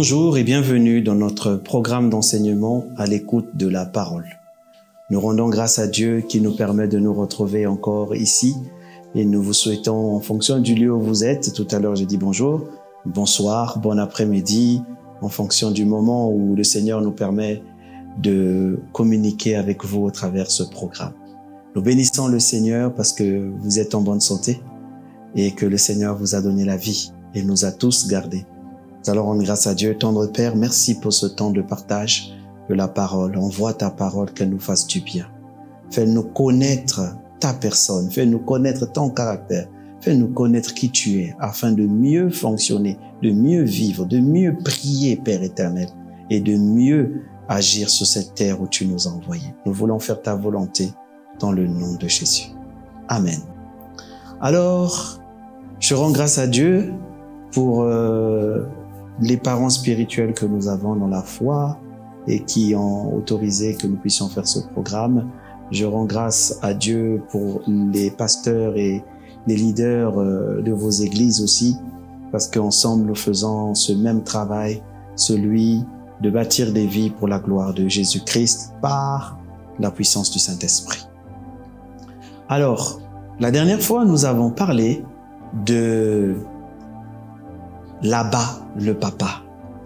Bonjour et bienvenue dans notre programme d'enseignement à l'écoute de la parole. Nous rendons grâce à Dieu qui nous permet de nous retrouver encore ici et nous vous souhaitons, en fonction du lieu où vous êtes, tout à l'heure j'ai dit bonjour, bonsoir, bon après-midi, en fonction du moment où le Seigneur nous permet de communiquer avec vous au travers ce programme. Nous bénissons le Seigneur parce que vous êtes en bonne santé et que le Seigneur vous a donné la vie et nous a tous gardés. Nous allons rendre grâce à Dieu. Tendre Père, merci pour ce temps de partage de la parole. Envoie ta parole qu'elle nous fasse du bien. Fais-nous connaître ta personne. Fais-nous connaître ton caractère. Fais-nous connaître qui tu es afin de mieux fonctionner, de mieux vivre, de mieux prier, Père éternel, et de mieux agir sur cette terre où tu nous as envoyés. Nous voulons faire ta volonté dans le nom de Jésus. Amen. Alors, je rends grâce à Dieu pour les parents spirituels que nous avons dans la foi et qui ont autorisé que nous puissions faire ce programme. Je rends grâce à Dieu pour les pasteurs et les leaders de vos églises aussi, parce qu'ensemble nous faisons ce même travail, celui de bâtir des vies pour la gloire de Jésus-Christ par la puissance du Saint-Esprit. Alors, la dernière fois, nous avons parlé de là-bas, le papa.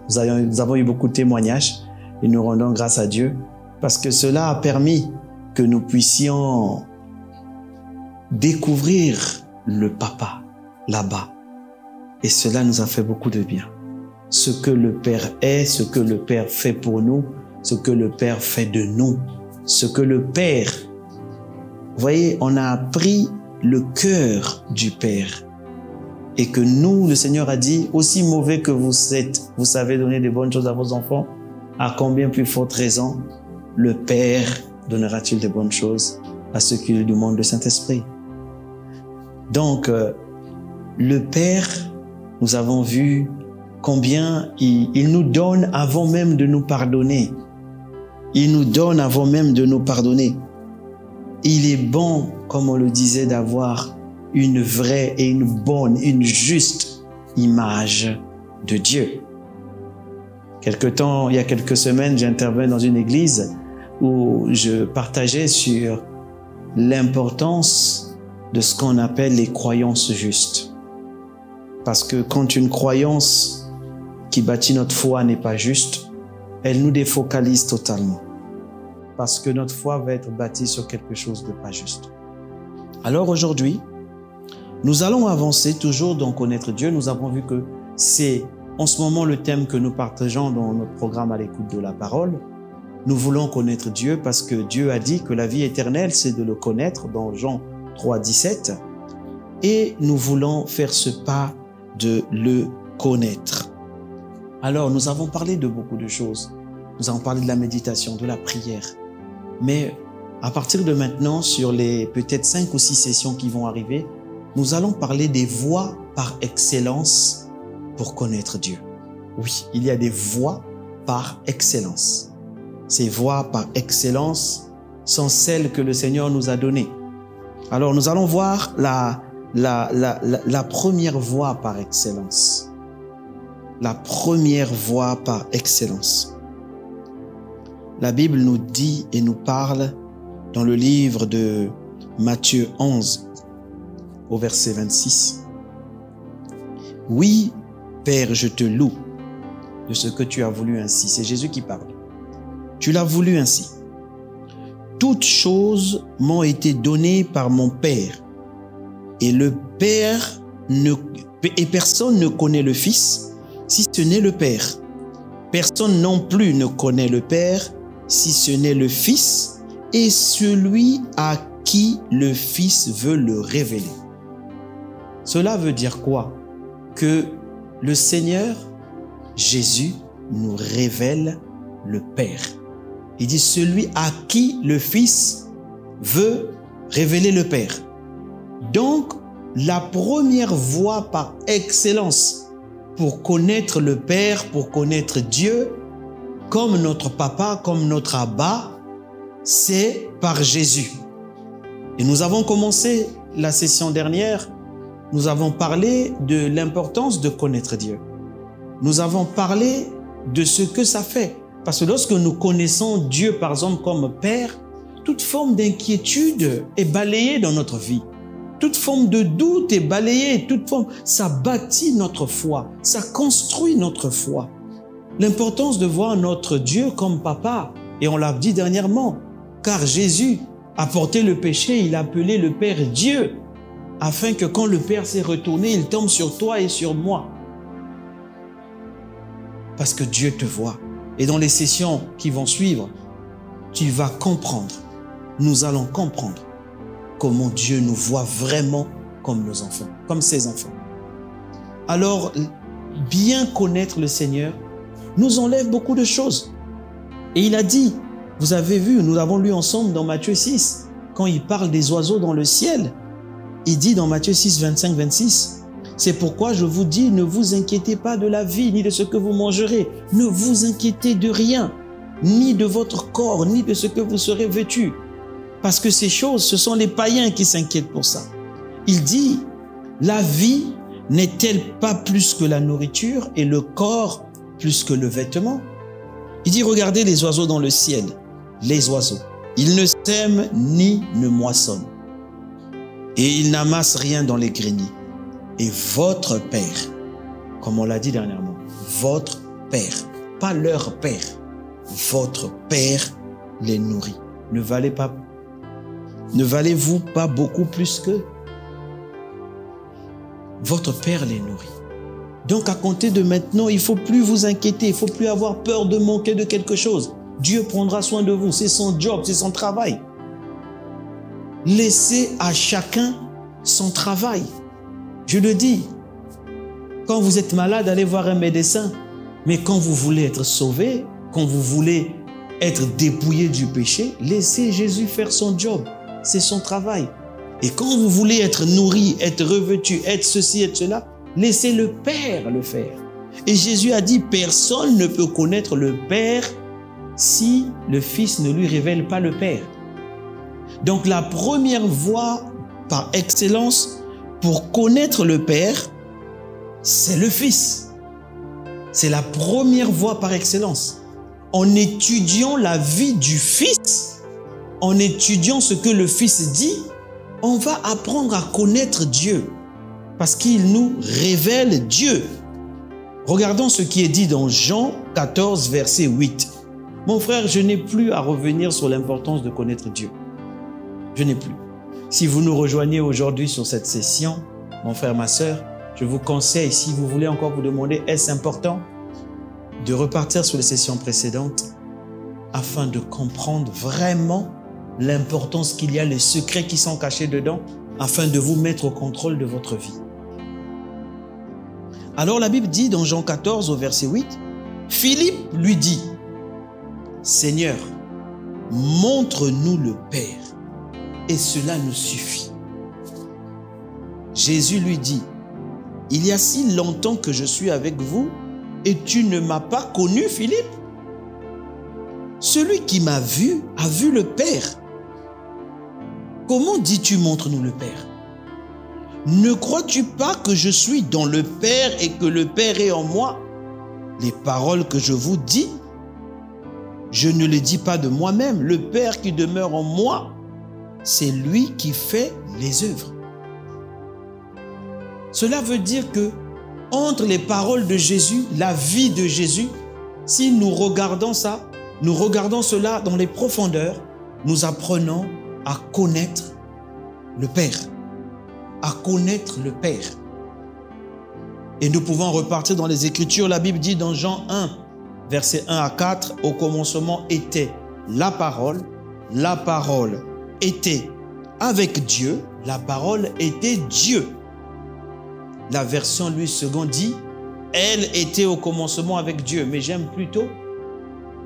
Nous avons eu beaucoup de témoignages et nous rendons grâce à Dieu parce que cela a permis que nous puissions découvrir le papa là-bas. Et cela nous a fait beaucoup de bien. Ce que le Père est, ce que le Père fait pour nous, ce que le Père fait de nous, ce que le Père... Vous voyez, on a appris le cœur du Père. Et que nous, le Seigneur a dit, aussi mauvais que vous êtes, vous savez donner de bonnes choses à vos enfants, à combien plus forte raison le Père donnera-t-il de bonnes choses à ceux qui lui demandent le Saint-Esprit. Donc, le Père, nous avons vu combien il nous donne avant même de nous pardonner. Il nous donne avant même de nous pardonner. Il est bon, comme on le disait, d'avoir une vraie et une bonne, une juste image de Dieu. Il y a quelques semaines, j'intervenais dans une église où je partageais sur l'importance de ce qu'on appelle les croyances justes. Parce que quand une croyance qui bâtit notre foi n'est pas juste, elle nous défocalise totalement. Parce que notre foi va être bâtie sur quelque chose de pas juste. Alors aujourd'hui, nous allons avancer toujours dans connaître Dieu. Nous avons vu que c'est en ce moment le thème que nous partageons dans notre programme à l'écoute de la parole. Nous voulons connaître Dieu parce que Dieu a dit que la vie éternelle, c'est de le connaître dans Jean 3, 17. Et nous voulons faire ce pas de le connaître. Alors, nous avons parlé de beaucoup de choses. Nous avons parlé de la méditation, de la prière. Mais à partir de maintenant, sur les peut-être 5 ou 6 sessions qui vont arriver, nous allons parler des voies par excellence pour connaître Dieu. Oui, il y a des voies par excellence. Ces voies par excellence sont celles que le Seigneur nous a données. Alors, nous allons voir la première voie par excellence. La première voie par excellence. La Bible nous dit et nous parle dans le livre de Matthieu 11, au verset 26. « Oui, Père, je te loue de ce que tu as voulu ainsi. » C'est Jésus qui parle. « Tu l'as voulu ainsi. Toutes choses m'ont été données par mon Père. Et le Père et personne ne connaît le Fils si ce n'est le Père. Personne non plus ne connaît le Père si ce n'est le Fils et celui à qui le Fils veut le révéler. » Cela veut dire quoi? Que le Seigneur, Jésus, nous révèle le Père. Il dit celui à qui le Fils veut révéler le Père. Donc, la première voie par excellence pour connaître le Père, pour connaître Dieu, comme notre papa, comme notre Abba, c'est par Jésus. Et nous avons commencé la session dernière, nous avons parlé de l'importance de connaître Dieu. Nous avons parlé de ce que ça fait. Parce que lorsque nous connaissons Dieu, par exemple, comme Père, toute forme d'inquiétude est balayée dans notre vie. Toute forme de doute est balayée. Ça bâtit notre foi. Ça construit notre foi. L'importance de voir notre Dieu comme papa. Et on l'a dit dernièrement, car Jésus a porté le péché, il a appelé le Père Dieu, afin que quand le Père s'est retourné, il tombe sur toi et sur moi. Parce que Dieu te voit. Et dans les sessions qui vont suivre, tu vas comprendre, nous allons comprendre comment Dieu nous voit vraiment comme nos enfants, comme ses enfants. Alors, bien connaître le Seigneur nous enlève beaucoup de choses. Et il a dit, vous avez vu, nous l'avons lu ensemble dans Matthieu 6, quand il parle des oiseaux dans le ciel, il dit dans Matthieu 6, 25-26, c'est pourquoi je vous dis, ne vous inquiétez pas de la vie, ni de ce que vous mangerez. Ne vous inquiétez de rien, ni de votre corps, ni de ce que vous serez vêtu. Parce que ces choses, ce sont les païens qui s'inquiètent pour ça. Il dit, la vie n'est-elle pas plus que la nourriture et le corps plus que le vêtement? Il dit, regardez les oiseaux dans le ciel, les oiseaux. Ils ne sèment ni ne moissonnent. Et ils n'amassent rien dans les greniers. Et votre Père, comme on l'a dit dernièrement, votre Père, pas leur Père, votre Père les nourrit. Ne valez-vous pas beaucoup plus qu'eux? Votre Père les nourrit. Donc à compter de maintenant, il ne faut plus vous inquiéter, il ne faut plus avoir peur de manquer de quelque chose. Dieu prendra soin de vous, c'est son job, c'est son travail. Laissez à chacun son travail. Je le dis, quand vous êtes malade, allez voir un médecin. Mais quand vous voulez être sauvé, quand vous voulez être dépouillé du péché, laissez Jésus faire son job. C'est son travail. Et quand vous voulez être nourri, être revêtu, être ceci, être cela, laissez le Père le faire. Et Jésus a dit, personne ne peut connaître le Père si le Fils ne lui révèle pas le Père. Donc la première voie par excellence pour connaître le Père, c'est le Fils. C'est la première voie par excellence. En étudiant la vie du Fils, en étudiant ce que le Fils dit, on va apprendre à connaître Dieu. Parce qu'il nous révèle Dieu. Regardons ce qui est dit dans Jean 14, verset 8. Mon frère, je n'ai plus à revenir sur l'importance de connaître Dieu. Je n'ai plus. Si vous nous rejoignez aujourd'hui sur cette session, mon frère, ma sœur, je vous conseille, si vous voulez encore vous demander, est-ce important de repartir sur les sessions précédentes afin de comprendre vraiment l'importance qu'il y a, les secrets qui sont cachés dedans, afin de vous mettre au contrôle de votre vie. Alors la Bible dit dans Jean 14 au verset 8, Philippe lui dit, Seigneur, montre-nous le Père et cela nous suffit. Jésus lui dit, il y a si longtemps que je suis avec vous et tu ne m'as pas connu, Philippe? Celui qui m'a vu a vu le Père. Comment dis-tu montre-nous le Père? Ne crois-tu pas que je suis dans le Père et que le Père est en moi? Les paroles que je vous dis, je ne les dis pas de moi-même. Le Père qui demeure en moi, c'est lui qui fait les œuvres. Cela veut dire que entre les paroles de Jésus, la vie de Jésus, si nous regardons ça, nous regardons cela dans les profondeurs, nous apprenons à connaître le Père. À connaître le Père. Et nous pouvons repartir dans les Écritures. La Bible dit dans Jean 1, versets 1 à 4, au commencement était la parole était avec Dieu, la parole était Dieu. La version Louis II dit, elle était au commencement avec Dieu, mais j'aime plutôt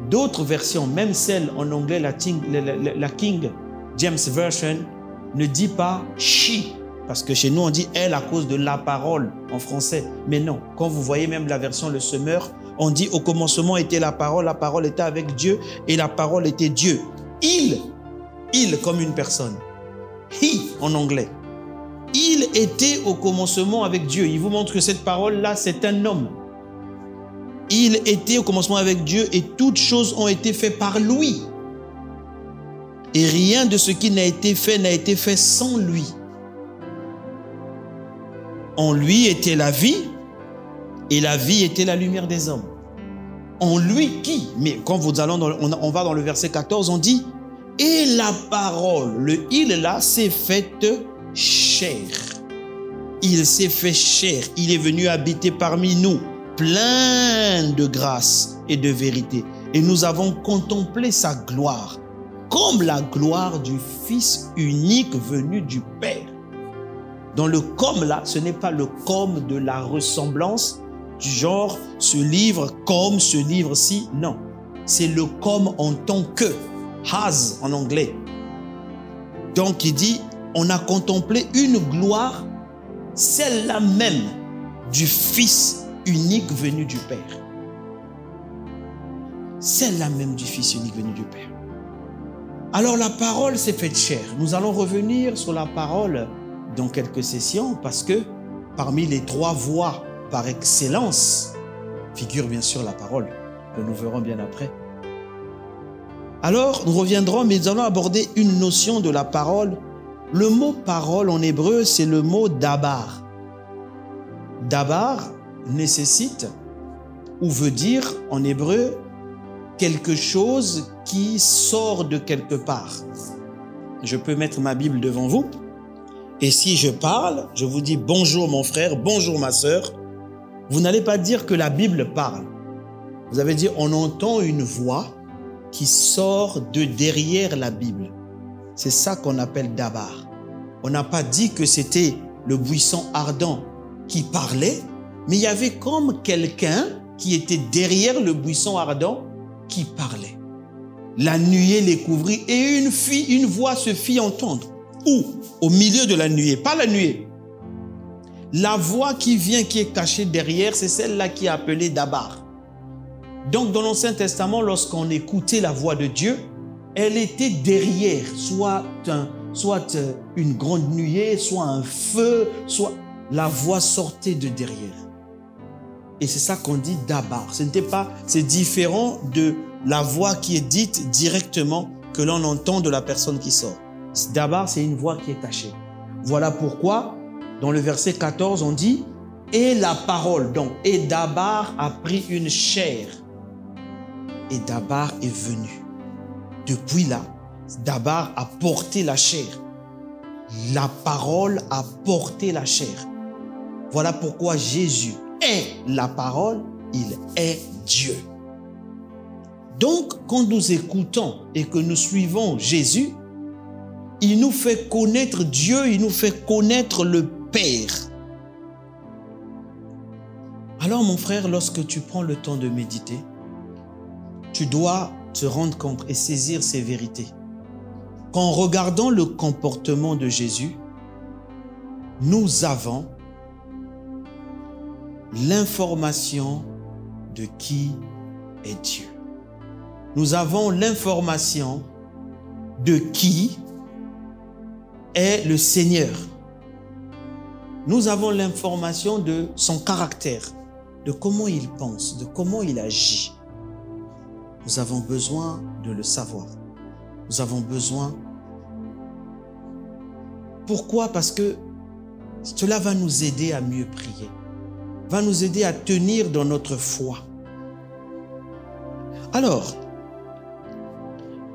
d'autres versions, même celle en anglais, la King James Version, ne dit pas she, parce que chez nous on dit elle à cause de la parole en français, mais non, quand vous voyez même la version Le Semeur, on dit au commencement était la parole était avec Dieu et la parole était Dieu. Il comme une personne, he en anglais. Il était au commencement avec Dieu. Il vous montre que cette parole-là, c'est un homme. Il était au commencement avec Dieu et toutes choses ont été faites par lui. Et rien de ce qui n'a été fait sans lui. En lui était la vie et la vie était la lumière des hommes. En lui qui? Mais quand on va dans le verset 14, on dit « Et la parole », le « il » là, s'est faite chair. Il s'est fait chair, il est venu habiter parmi nous, plein de grâce et de vérité. Et nous avons contemplé sa gloire, comme la gloire du Fils unique venu du Père. Dans le « comme » là, ce n'est pas le « comme » de la ressemblance, du genre ce livre comme ce livre-ci, non. C'est le « comme » en tant que, « has » en anglais. Donc il dit, on a contemplé une gloire, celle-là même du Fils unique venu du Père. Celle-là même du Fils unique venu du Père. Alors la parole s'est faite chair. Nous allons revenir sur la parole dans quelques sessions parce que parmi les 3 voies par excellence figure bien sûr la parole que nous verrons bien après. Alors nous reviendrons, mais nous allons aborder une notion de la parole. Le mot parole en hébreu, c'est le mot dabar. Dabar nécessite ou veut dire en hébreu quelque chose qui sort de quelque part. Je peux mettre ma Bible devant vous et si je parle, je vous dis bonjour mon frère, bonjour ma sœur, vous n'allez pas dire que la Bible parle. Vous allez dire on entend une voix qui sort de derrière la Bible. C'est ça qu'on appelle dabar. On n'a pas dit que c'était le buisson ardent qui parlait, mais il y avait comme quelqu'un qui était derrière le buisson ardent qui parlait. La nuée les couvrit et une voix se fit entendre. Où? Au milieu de la nuée, pas la nuée. La voix qui vient, qui est cachée derrière, c'est celle-là qui est appelée dabar. Donc dans l'Ancien Testament, lorsqu'on écoutait la voix de Dieu, elle était derrière, soit une grande nuée, soit un feu, soit la voix sortait de derrière. Et c'est ça qu'on dit dabar. C'est différent de la voix qui est dite directement que l'on entend de la personne qui sort. Dabar, c'est une voix qui est cachée. Voilà pourquoi, dans le verset 14, on dit « Et la parole ». Donc, « Et dabar a pris une chair ». Et dabar est venu. Depuis là, dabar a porté la chair. La parole a porté la chair. Voilà pourquoi Jésus est la parole, il est Dieu. Donc, quand nous écoutons et que nous suivons Jésus, il nous fait connaître Dieu, il nous fait connaître le Père. Alors, mon frère, lorsque tu prends le temps de méditer, tu dois te rendre compte et saisir ces vérités. Qu'en regardant le comportement de Jésus, nous avons l'information de qui est Dieu. Nous avons l'information de qui est le Seigneur. Nous avons l'information de son caractère, de comment il pense, de comment il agit. Nous avons besoin de le savoir. Nous avons besoin. Pourquoi? Parce que cela va nous aider à mieux prier, va nous aider à tenir dans notre foi. Alors,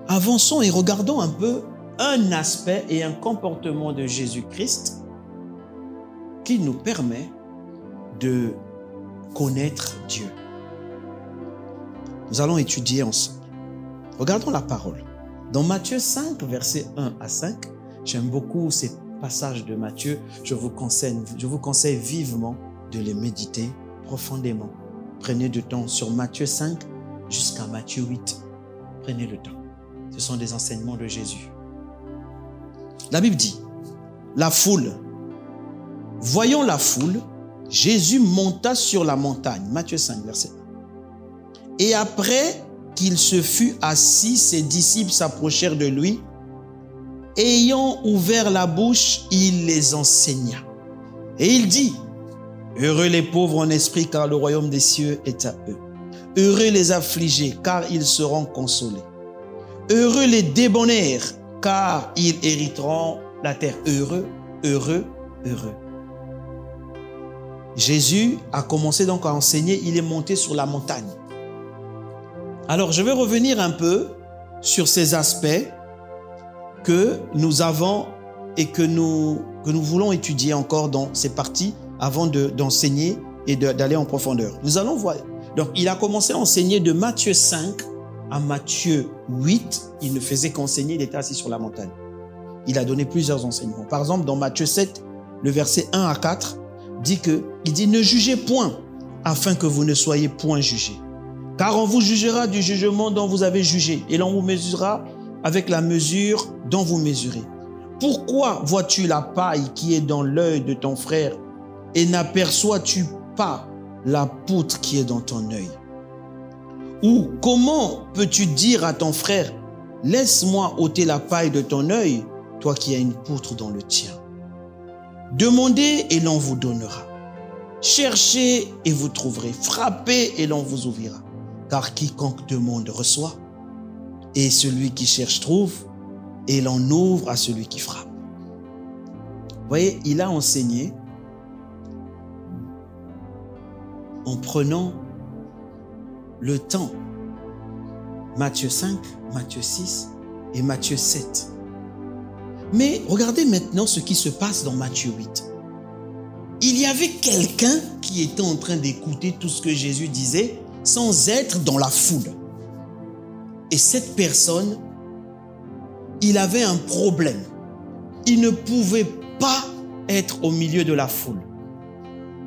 avançons et regardons un peu un aspect et un comportement de Jésus-Christ qui nous permet de connaître Dieu. Nous allons étudier ensemble. Regardons la parole. Dans Matthieu 5, versets 1 à 5, j'aime beaucoup ces passages de Matthieu. Je vous conseille vivement de les méditer profondément. Prenez du temps sur Matthieu 5 jusqu'à Matthieu 8. Prenez le temps. Ce sont des enseignements de Jésus. La Bible dit, la foule. Voyant la foule, Jésus monta sur la montagne. Matthieu 5, verset 1. Et après qu'il se fut assis, ses disciples s'approchèrent de lui. Ayant ouvert la bouche, il les enseigna. Et il dit, heureux les pauvres en esprit, car le royaume des cieux est à eux. Heureux les affligés, car ils seront consolés. Heureux les débonnaires, car ils hériteront la terre. Heureux, heureux, heureux. Jésus a commencé donc à enseigner, il est monté sur la montagne. Alors, je vais revenir un peu sur ces aspects que nous avons et que nous voulons étudier encore dans ces parties avant d'enseigner et d'aller en profondeur. Nous allons voir. Donc, il a commencé à enseigner de Matthieu 5 à Matthieu 8. Il ne faisait qu'enseigner, il était assis sur la montagne. Il a donné plusieurs enseignements. Par exemple, dans Matthieu 7, le verset 1 à 4, il dit « Ne jugez point, afin que vous ne soyez point jugés. Car on vous jugera du jugement dont vous avez jugé, et l'on vous mesurera avec la mesure dont vous mesurez. Pourquoi vois-tu la paille qui est dans l'œil de ton frère, et n'aperçois-tu pas la poutre qui est dans ton œil? Ou comment peux-tu dire à ton frère, laisse-moi ôter la paille de ton œil, toi qui as une poutre dans le tien? Demandez et l'on vous donnera. Cherchez et vous trouverez. Frappez et l'on vous ouvrira. Car quiconque demande reçoit, et celui qui cherche trouve, et l'on ouvre à celui qui frappe. Vous voyez, il a enseigné en prenant le temps. Matthieu 5, Matthieu 6 et Matthieu 7. Mais regardez maintenant ce qui se passe dans Matthieu 8. Il y avait quelqu'un qui était en train d'écouter tout ce que Jésus disait sans être dans la foule. Et cette personne, il avait un problème. Il ne pouvait pas être au milieu de la foule.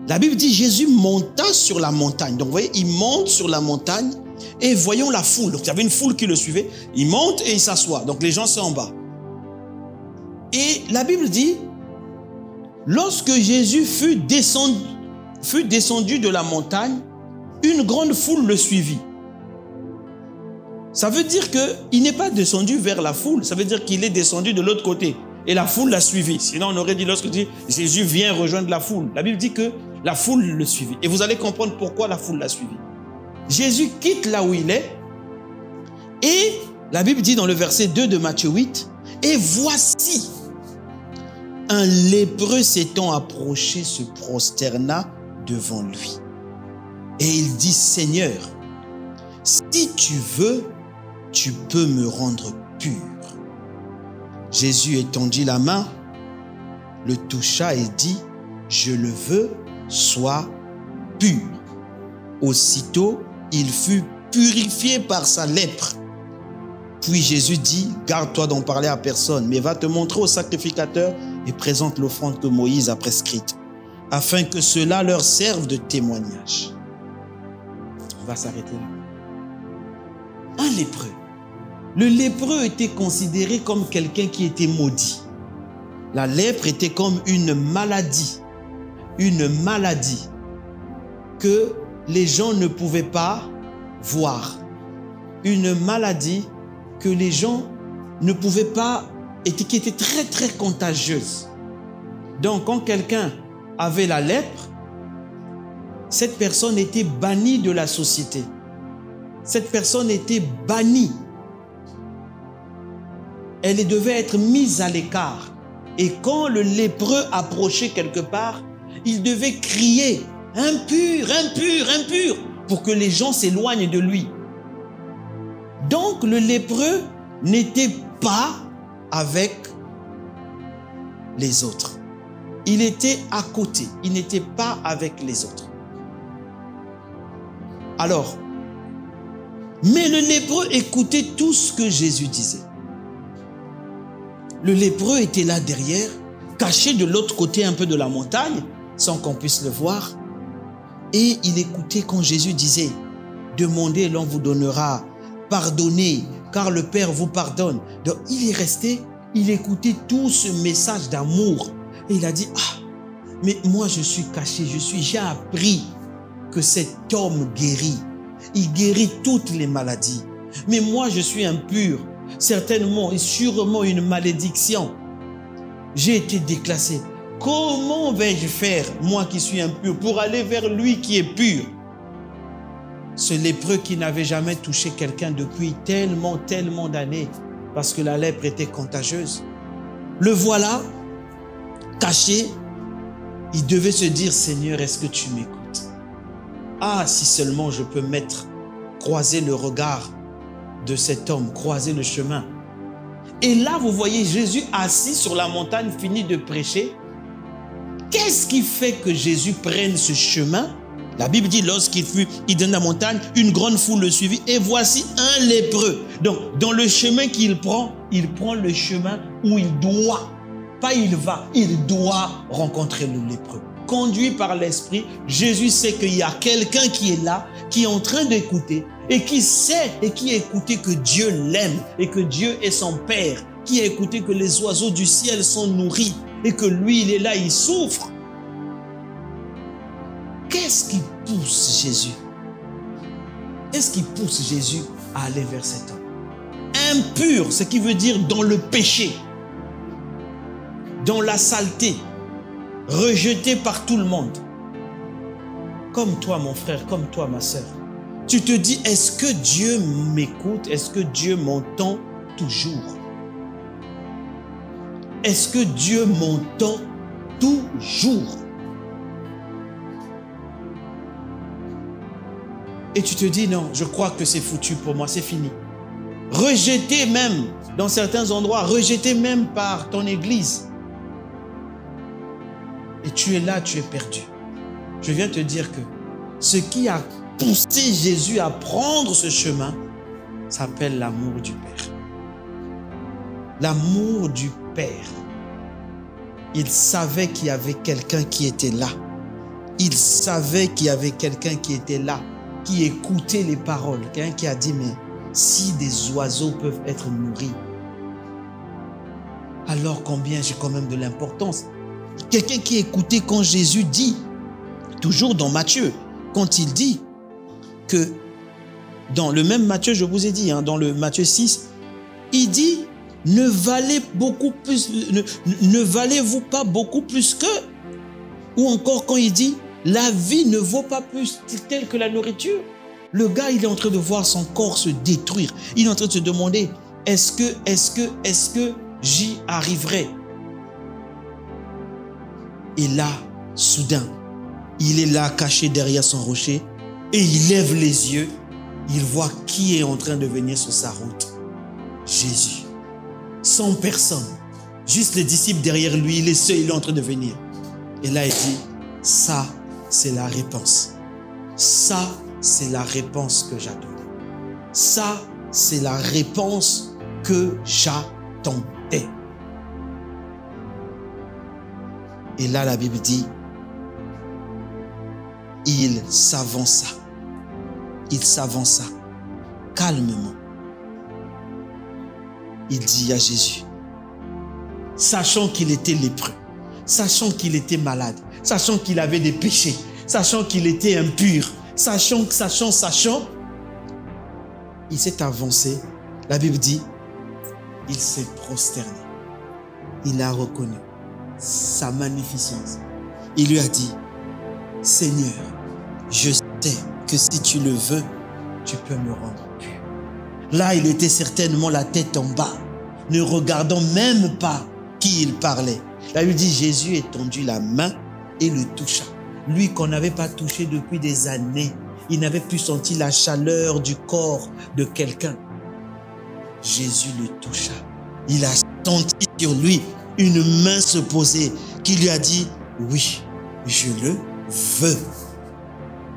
La Bible dit Jésus monta sur la montagne. Donc vous voyez, il monte sur la montagne et voyons la foule. Donc il y avait une foule qui le suivait. Il monte et il s'assoit. Donc les gens sont en bas. Et la Bible dit, lorsque Jésus fut descendu de la montagne, une grande foule le suivit. Ça veut dire qu'il n'est pas descendu vers la foule, ça veut dire qu'il est descendu de l'autre côté. Et la foule l'a suivi. Sinon, on aurait dit, lorsque Jésus vient rejoindre la foule. La Bible dit que la foule le suivit. Et vous allez comprendre pourquoi la foule l'a suivi. Jésus quitte là où il est. Et la Bible dit dans le verset 2 de Matthieu 8, « Et voici, un lépreux s'étant approché se prosterna devant lui. Et il dit, Seigneur, si tu veux, tu peux me rendre pur. Jésus étendit la main, le toucha et dit, je le veux, sois pur. Aussitôt, il fut purifié par sa lèpre. Puis Jésus dit, garde-toi d'en parler à personne, mais va te montrer au sacrificateur et présente l'offrande que Moïse a prescrite, afin que cela leur serve de témoignage. On va s'arrêter là. Un lépreux. Le lépreux était considéré comme quelqu'un qui était maudit. La lèpre était comme une maladie que les gens ne pouvaient pas voir. Une maladie que les gens ne pouvaient pas, qui était très très contagieuse. Donc quand quelqu'un avait la lèpre, cette personne était bannie de la société. Cette personne était bannie. Elle devait être mise à l'écart. Et quand le lépreux approchait quelque part, il devait crier « impur, impur, impur » pour que les gens s'éloignent de lui. Donc le lépreux n'était pas avec les autres. Il était à côté, il n'était pas avec les autres. Alors, mais le lépreux écoutait tout ce que Jésus disait. Le lépreux était là derrière, caché de l'autre côté un peu de la montagne, sans qu'on puisse le voir. Et il écoutait quand Jésus disait, demandez et l'on vous donnera, pardonnez, car le Père vous pardonne. Donc il est resté, il écoutait tout ce message d'amour. Et il a dit, ah, mais moi je suis caché, j'ai appris que cet homme guérit. Il guérit toutes les maladies. Mais moi je suis impur. Certainement et sûrement une malédiction. J'ai été déclassé. Comment vais-je faire, moi qui suis impur, pour aller vers lui qui est pur? Ce lépreux qui n'avait jamais touché quelqu'un depuis tellement d'années, parce que la lèpre était contagieuse. Le voilà, caché. Il devait se dire, Seigneur, est-ce que tu m'écoutes? Ah, si seulement je peux croiser le regard de cet homme, croiser le chemin. Et là, vous voyez Jésus assis sur la montagne, fini de prêcher. Qu'est-ce qui fait que Jésus prenne ce chemin? La Bible dit, lorsqu'il fut dans la montagne, une grande foule le suivit et voici un lépreux. Donc, dans le chemin qu'il prend, il prend le chemin où il doit, pas il va, il doit rencontrer le lépreux. Conduit par l'Esprit, Jésus sait qu'il y a quelqu'un qui est là, qui est en train d'écouter et qui sait et qui a écouté que Dieu l'aime et que Dieu est son Père, qui a écouté que les oiseaux du ciel sont nourris et que lui, il est là, il souffre. Qu'est-ce qui pousse Jésus? Qu'est-ce qui pousse Jésus à aller vers cet homme? Impur, ce qui veut dire dans le péché, dans la saleté, rejeté par tout le monde. Comme toi, mon frère, comme toi, ma sœur. Tu te dis, est-ce que Dieu m'écoute? Est-ce que Dieu m'entend toujours? Est-ce que Dieu m'entend toujours? Et tu te dis, non, je crois que c'est foutu pour moi, c'est fini. Rejeté même, dans certains endroits, rejeté même par ton église. Et tu es là, tu es perdu. Je viens te dire que ce qui a poussé Jésus à prendre ce chemin s'appelle l'amour du Père. L'amour du Père. Il savait qu'il y avait quelqu'un qui était là. Il savait qu'il y avait quelqu'un qui était là, qui écoutait les paroles. Quelqu'un qui a dit, mais si des oiseaux peuvent être nourris, alors combien j'ai quand même de l'importance. Quelqu'un qui écoutait quand Jésus dit, toujours dans Matthieu, quand il dit que, dans le même Matthieu, je vous ai dit, dans le Matthieu 6, il dit, ne valez-vous pas beaucoup plus que? Ou encore quand il dit, la vie ne vaut pas plus telle que la nourriture. Le gars, il est en train de voir son corps se détruire. Il est en train de se demander, est-ce que j'y arriverai? Et là, soudain, il est là caché derrière son rocher et il lève les yeux. Il voit qui est en train de venir sur sa route. Jésus. Sans personne. Juste les disciples derrière lui. Il est seul, il est en train de venir. Et là, il dit, ça, c'est la réponse. Ça, c'est la réponse que j'attendais. Ça, c'est la réponse que j'attendais. Et là, la Bible dit, il s'avança. Il s'avança calmement. Il dit à Jésus, sachant qu'il était lépreux, sachant qu'il était malade, sachant qu'il avait des péchés, sachant qu'il était impur, sachant, il s'est avancé. La Bible dit, il s'est prosterné. Il a reconnu sa magnificence. Il lui a dit, Seigneur, je sais que si tu le veux, tu peux me rendre pur. Là, il était certainement la tête en bas, ne regardant même pas qui il parlait. Là, il dit, Jésus étendit la main et le toucha. Lui qu'on n'avait pas touché depuis des années, il n'avait plus senti la chaleur du corps de quelqu'un. Jésus le toucha. Il a senti sur lui une main se poser qui lui a dit, oui, je le veux.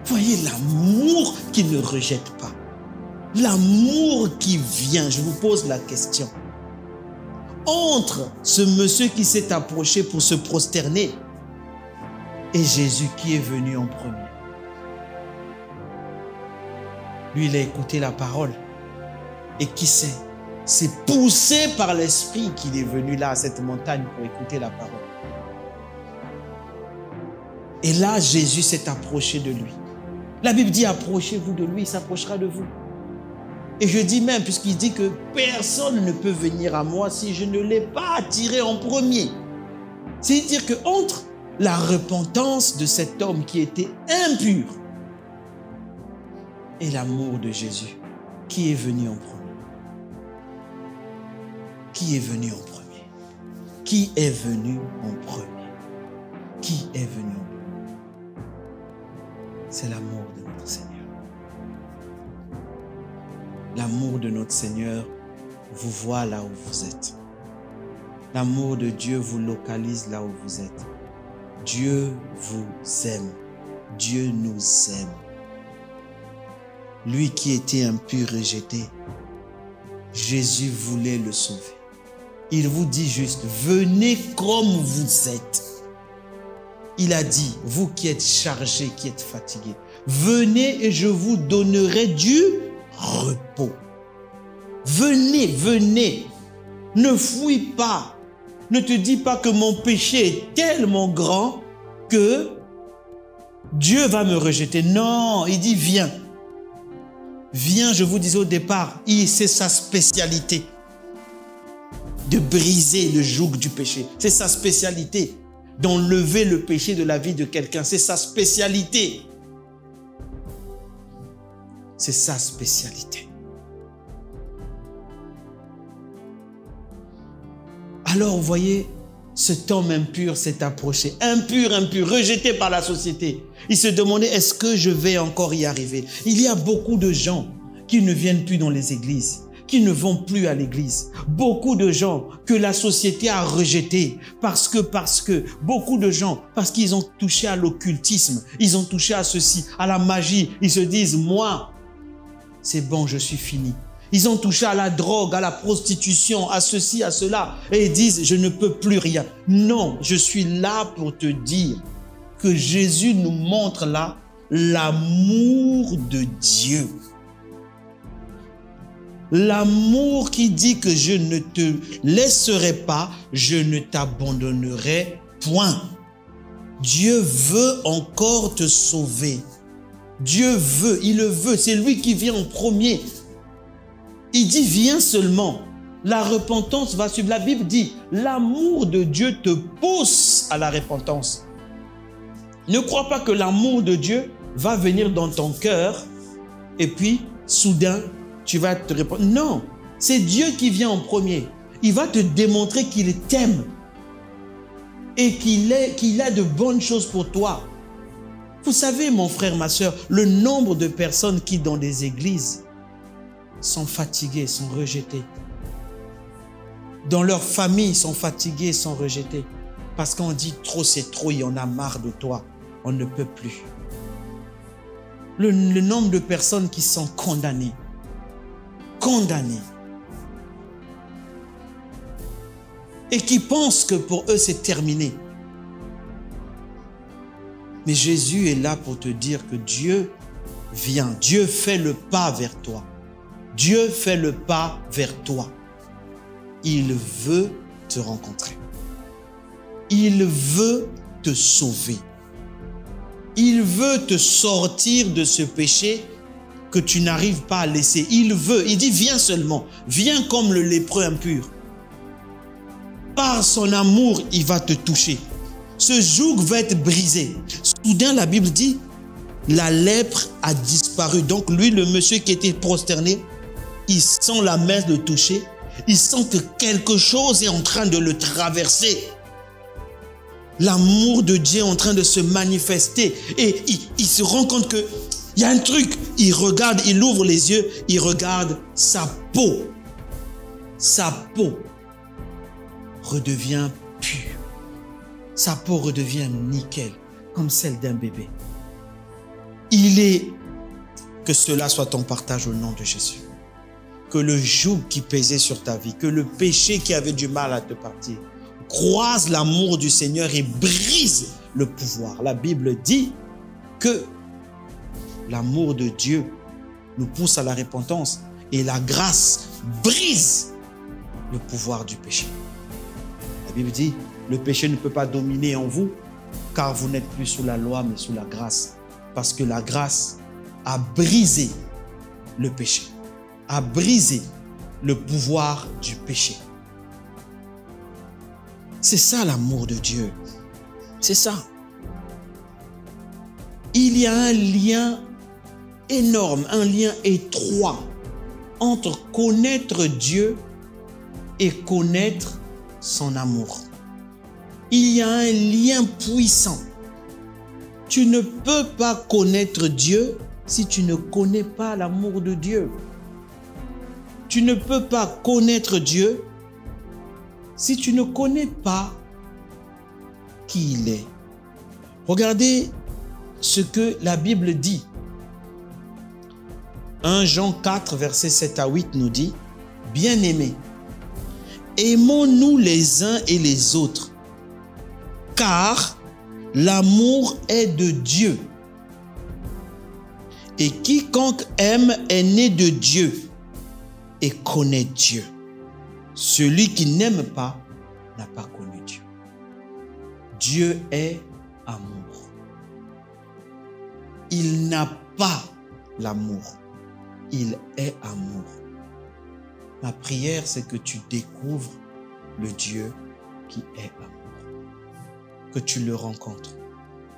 Voyez l'amour qui ne rejette pas. L'amour qui vient. Je vous pose la question. Entre ce monsieur qui s'est approché pour se prosterner et Jésus qui est venu en premier. Lui, il a écouté la parole. Et qui sait? C'est poussé par l'Esprit qu'il est venu là à cette montagne pour écouter la parole. Et là, Jésus s'est approché de lui. La Bible dit, approchez-vous de lui, il s'approchera de vous. Et je dis même, puisqu'il dit que personne ne peut venir à moi si je ne l'ai pas attiré en premier. C'est-à-dire qu'entre la repentance de cet homme qui était impur et l'amour de Jésus. Qui est venu en premier? Qui est venu en premier? Qui est venu en premier? Qui est venu en premier? C'est l'amour de notre Seigneur. L'amour de notre Seigneur vous voit là où vous êtes. L'amour de Dieu vous localise là où vous êtes. Dieu vous aime. Dieu nous aime. Lui qui était impur, rejeté, Jésus voulait le sauver. Il vous dit juste, venez comme vous êtes. Il a dit, vous qui êtes chargés, qui êtes fatigués, venez et je vous donnerai du repos. Venez, venez. Ne fuis pas. Ne te dis pas que mon péché est tellement grand que Dieu va me rejeter. Non, il dit viens. Viens, je vous disais au départ, c'est sa spécialité de briser le joug du péché. C'est sa spécialité d'enlever le péché de la vie de quelqu'un. C'est sa spécialité. C'est sa spécialité. Alors, vous voyez, cet homme impur s'est approché. Impur, impur, rejeté par la société. Il se demandait, est-ce que je vais encore y arriver? Il y a beaucoup de gens qui ne viennent plus dans les églises, qui ne vont plus à l'église. Beaucoup de gens que la société a rejetés parce que beaucoup de gens, parce qu'ils ont touché à l'occultisme, ils ont touché à ceci, à la magie. Ils se disent, moi, c'est bon, je suis fini. Ils ont touché à la drogue, à la prostitution, à ceci, à cela. Et ils disent, je ne peux plus rien. Non, je suis là pour te dire que Jésus nous montre là l'amour de Dieu. L'amour qui dit que je ne te laisserai pas, je ne t'abandonnerai point. Dieu veut encore te sauver. Dieu veut, il le veut. C'est lui qui vient en premier. Il dit, viens seulement. La repentance va suivre. La Bible dit, l'amour de Dieu te pousse à la repentance. Ne crois pas que l'amour de Dieu va venir dans ton cœur et puis, soudain, tu vas te répondre. Non, c'est Dieu qui vient en premier. Il va te démontrer qu'il t'aime et qu'il a de bonnes choses pour toi. Vous savez, mon frère, ma soeur, le nombre de personnes qui, dans des églises, sont fatigués, sont rejetés. Dans leur famille, sont fatigués, sont rejetés. Parce qu'on dit trop, c'est trop, il y en a marre de toi. On ne peut plus. Le nombre de personnes qui sont condamnées. Condamnées. Et qui pensent que pour eux, c'est terminé. Mais Jésus est là pour te dire que Dieu vient. Dieu fait le pas vers toi. Dieu fait le pas vers toi. Il veut te rencontrer. Il veut te sauver. Il veut te sortir de ce péché que tu n'arrives pas à laisser. Il veut. Il dit, viens seulement. Viens comme le lépreux impur. Par son amour, il va te toucher. Ce joug va être brisé. Soudain, la Bible dit, la lèpre a disparu. Donc lui, le monsieur qui était prosterné, il sent la main le toucher. Il sent que quelque chose est en train de le traverser. L'amour de Dieu est en train de se manifester. Et il se rend compte qu'il y a un truc. Il regarde, il ouvre les yeux, il regarde sa peau. Sa peau redevient pure. Sa peau redevient nickel, comme celle d'un bébé. Que cela soit ton partage au nom de Jésus. Que le joug qui pesait sur ta vie, que le péché qui avait du mal à te partir, croise l'amour du Seigneur et brise le pouvoir. La Bible dit que l'amour de Dieu nous pousse à la repentance et la grâce brise le pouvoir du péché. La Bible dit, le péché ne peut pas dominer en vous car vous n'êtes plus sous la loi mais sous la grâce. Parce que la grâce a brisé le péché, a brisé le pouvoir du péché. C'est ça l'amour de Dieu. C'est ça. Il y a un lien énorme, un lien étroit entre connaître Dieu et connaître son amour. Il y a un lien puissant. Tu ne peux pas connaître Dieu si tu ne connais pas l'amour de Dieu. Tu ne peux pas connaître Dieu si tu ne connais pas qui il est. Regardez ce que la Bible dit. 1 Jean 4, versets 7 à 8 nous dit, « Bien-aimés, aimons-nous les uns et les autres, car l'amour est de Dieu. Et quiconque aime est né de Dieu et connaît Dieu. Celui qui n'aime pas n'a pas connu Dieu. » Dieu est amour. Il n'a pas l'amour. Il est amour. Ma prière, c'est que tu découvres le Dieu qui est amour. Que tu le rencontres.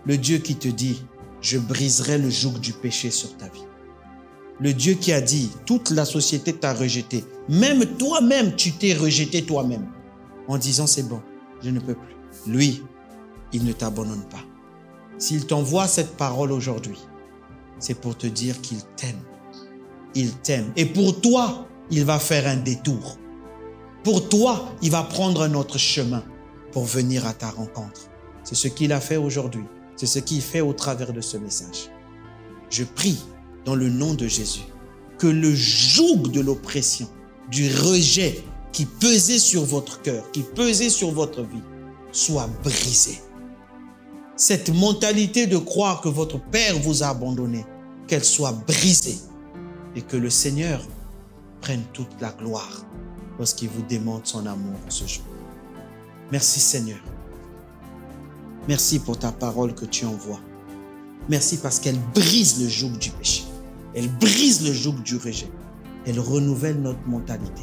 Le Dieu qui te dit, je briserai le joug du péché sur ta vie. Le Dieu qui a dit, toute la société t'a rejeté. Même toi-même, tu t'es rejeté toi-même. En disant, c'est bon, je ne peux plus. Lui, il ne t'abandonne pas. S'il t'envoie cette parole aujourd'hui, c'est pour te dire qu'il t'aime. Il t'aime. Et pour toi, il va faire un détour. Pour toi, il va prendre un autre chemin pour venir à ta rencontre. C'est ce qu'il a fait aujourd'hui. C'est ce qu'il fait au travers de ce message. Je prie dans le nom de Jésus que le joug de l'oppression, du rejet qui pesait sur votre cœur, qui pesait sur votre vie, soit brisé. Cette mentalité de croire que votre Père vous a abandonné, qu'elle soit brisée et que le Seigneur prenne toute la gloire lorsqu'il vous demande son amour ce jour. Merci Seigneur. Merci pour ta parole que tu envoies. Merci parce qu'elle brise le joug du péché. Elle brise le joug du rejet. Elle renouvelle notre mentalité.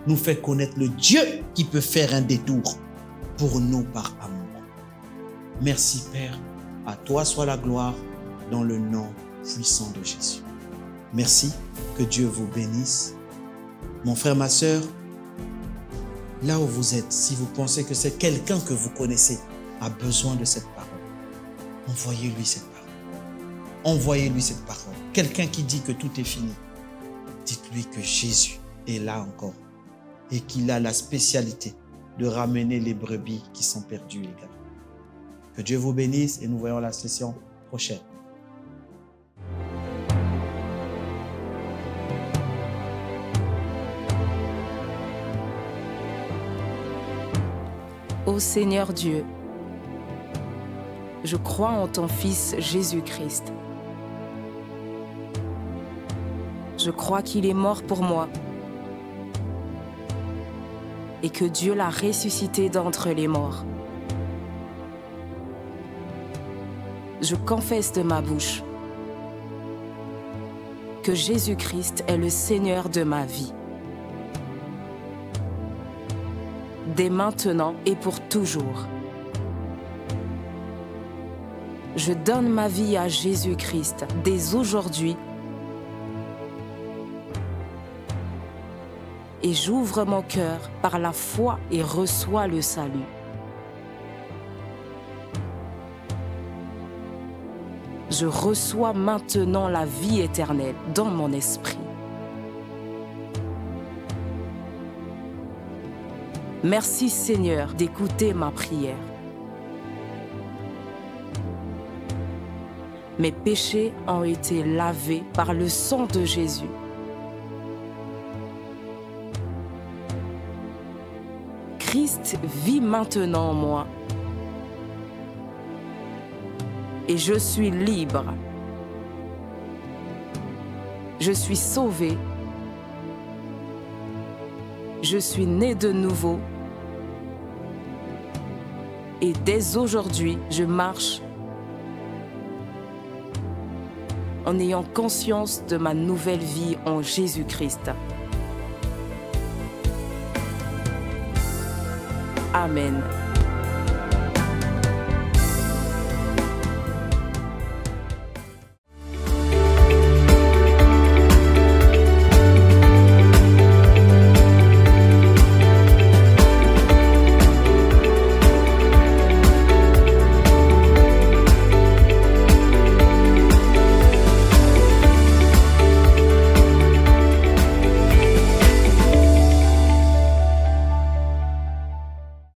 Nous fait connaître le Dieu qui peut faire un détour pour nous par amour. Merci Père. À toi soit la gloire dans le nom puissant de Jésus. Merci. Que Dieu vous bénisse. Mon frère, ma sœur, là où vous êtes, si vous pensez que c'est quelqu'un que vous connaissez a besoin de cette parole, envoyez-lui cette parole. Envoyez-lui cette parole. Quelqu'un qui dit que tout est fini, dites-lui que Jésus est là encore et qu'il a la spécialité de ramener les brebis qui sont perdues également. Que Dieu vous bénisse et nous voyons la session prochaine. Ô Seigneur Dieu, je crois en ton Fils Jésus-Christ. Je crois qu'il est mort pour moi et que Dieu l'a ressuscité d'entre les morts. Je confesse de ma bouche que Jésus-Christ est le Seigneur de ma vie. Dès maintenant et pour toujours. Je donne ma vie à Jésus-Christ dès aujourd'hui et j'ouvre mon cœur par la foi et reçois le salut. Je reçois maintenant la vie éternelle dans mon esprit. Merci Seigneur d'écouter ma prière. Mes péchés ont été lavés par le sang de Jésus. Christ vit maintenant en moi. Et je suis libre. Je suis sauvé. Je suis né de nouveau. Et dès aujourd'hui, je marche en ayant conscience de ma nouvelle vie en Jésus-Christ. Amen.